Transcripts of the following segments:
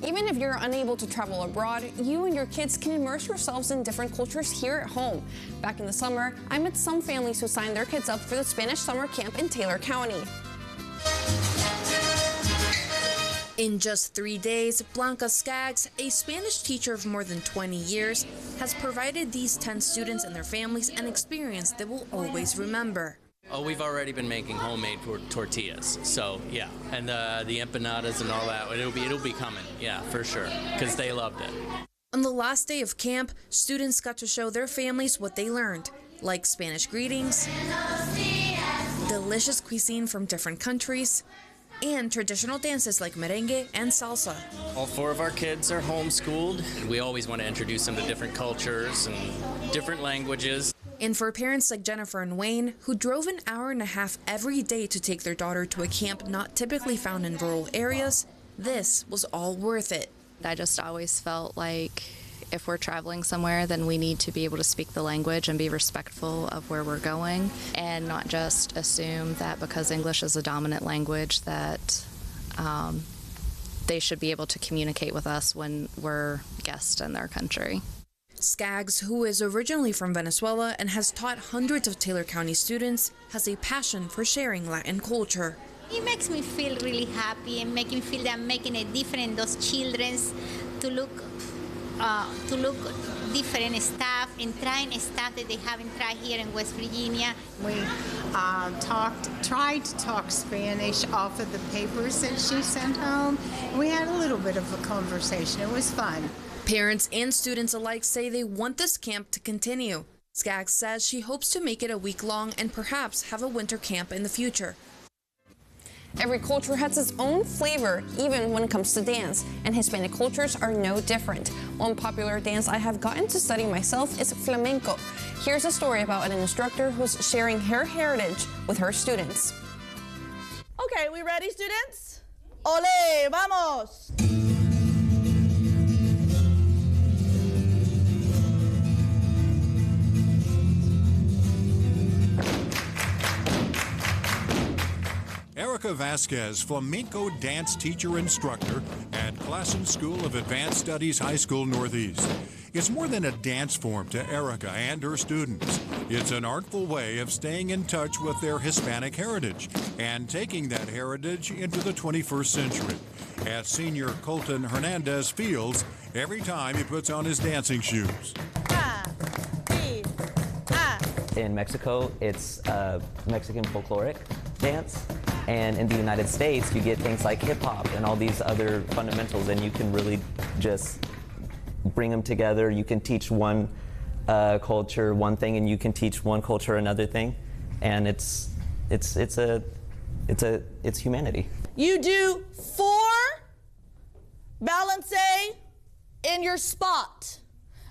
Even if you're unable to travel abroad, you and your kids can immerse yourselves in different cultures here at home. Back in the summer, I met some families who signed their kids up for the Spanish summer camp in Taylor County. In just 3 days, Blanca Skaggs, a Spanish teacher of more than 20 years, has provided these 10 students and their families an experience they will always remember. Oh, we've already been making homemade tortillas, so yeah, and the empanadas and all that. It'll be coming, yeah, for sure, because they loved it. On the last day of camp, students got to show their families what they learned, like Spanish greetings, delicious cuisine from different countries, and traditional dances like merengue and salsa. All 4 of our kids are homeschooled. We always want to introduce them to different cultures and different languages. And for parents like Jennifer and Wayne, who drove an hour and a half every day to take their daughter to a camp not typically found in rural areas, this was all worth it. I just always felt like if we're traveling somewhere, then we need to be able to speak the language and be respectful of where we're going, and not just assume that because English is a dominant language that they should be able to communicate with us when we're guests in their country. Skaggs, who is originally from Venezuela and has taught hundreds of Taylor County students, has a passion for sharing Latin culture. It makes me feel really happy and make me feel that I'm making a difference in those children to look different stuff and trying stuff that they haven't tried here in West Virginia. We tried to talk Spanish off of the papers that she sent home. We had a little bit of a conversation. It was fun. Parents and students alike say they want this camp to continue. Skaggs says she hopes to make it a week-long and perhaps have a winter camp in the future. Every culture has its own flavor, even when it comes to dance, and Hispanic cultures are no different. One popular dance I have gotten to study myself is flamenco. Here's a story about an instructor who's sharing her heritage with her students. Okay, we ready, students? Ole, vamos! Erica Vasquez, flamenco dance teacher instructor at Classen School of Advanced Studies High School Northeast. It's more than a dance form to Erica and her students. It's an artful way of staying in touch with their Hispanic heritage and taking that heritage into the 21st century. As senior Colton Hernandez feels every time he puts on his dancing shoes. In Mexico, it's Mexican folkloric dance. And in the United States, you get things like hip-hop and all these other fundamentals, and you can really just bring them together. You can teach one culture one thing, and you can teach one culture another thing, and it's humanity. You do 4 balance in your spot.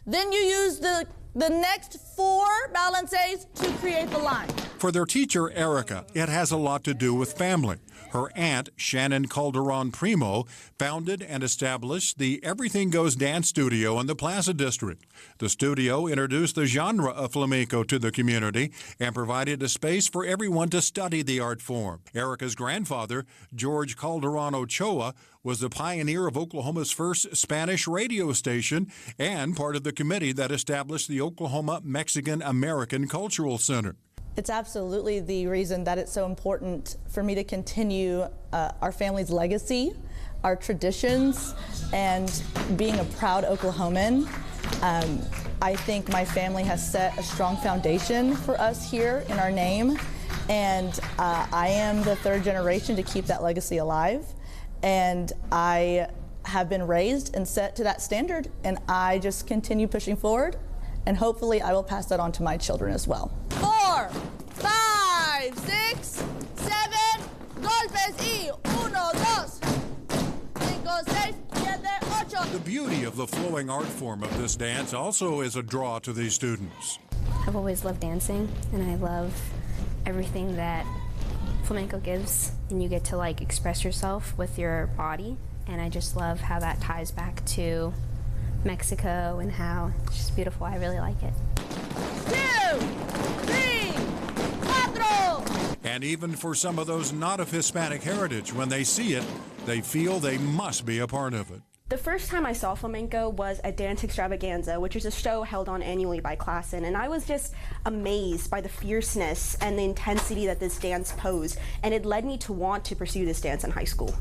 Then you use the next 4 balances to create the line. For their teacher, Erica, it has a lot to do with family. Her aunt, Shannon Calderon Primo, founded and established the Everything Goes Dance Studio in the Plaza District. The studio introduced the genre of flamenco to the community and provided a space for everyone to study the art form. Erica's grandfather, George Calderon Ochoa, was the pioneer of Oklahoma's first Spanish radio station and part of the committee that established the Oklahoma Mexican American Cultural Center. It's absolutely the reason that it's so important for me to continue our family's legacy, our traditions, and being a proud Oklahoman. I think my family has set a strong foundation for us here in our name, and I am the 3rd generation to keep that legacy alive. And I have been raised and set to that standard, and I just continue pushing forward, and hopefully I will pass that on to my children as well. 4, 5, 6, 7, golpes y 1, 2, 5, 6, 7, 8. The beauty of the flowing art form of this dance also is a draw to these students. I've always loved dancing, and I love everything that flamenco gives, and you get to like express yourself with your body, and I just love how that ties back to Mexico and how it's just beautiful. I really like it. 2, 3, 4. And even for some of those not of Hispanic heritage, when they see it, they feel they must be a part of it. The first time I saw flamenco was at Dance Extravaganza, which is a show held on annually by Klassen, and I was just amazed by the fierceness and the intensity that this dance posed, and it led me to want to pursue this dance in high school.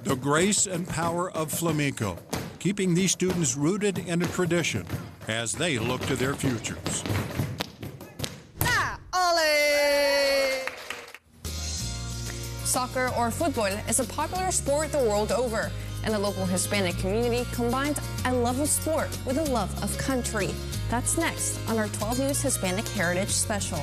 The grace and power of flamenco, keeping these students rooted in a tradition as they look to their futures. Soccer or football is a popular sport the world over, and the local Hispanic community combined a love of sport with a love of country. That's next on our 12 News Hispanic Heritage Special.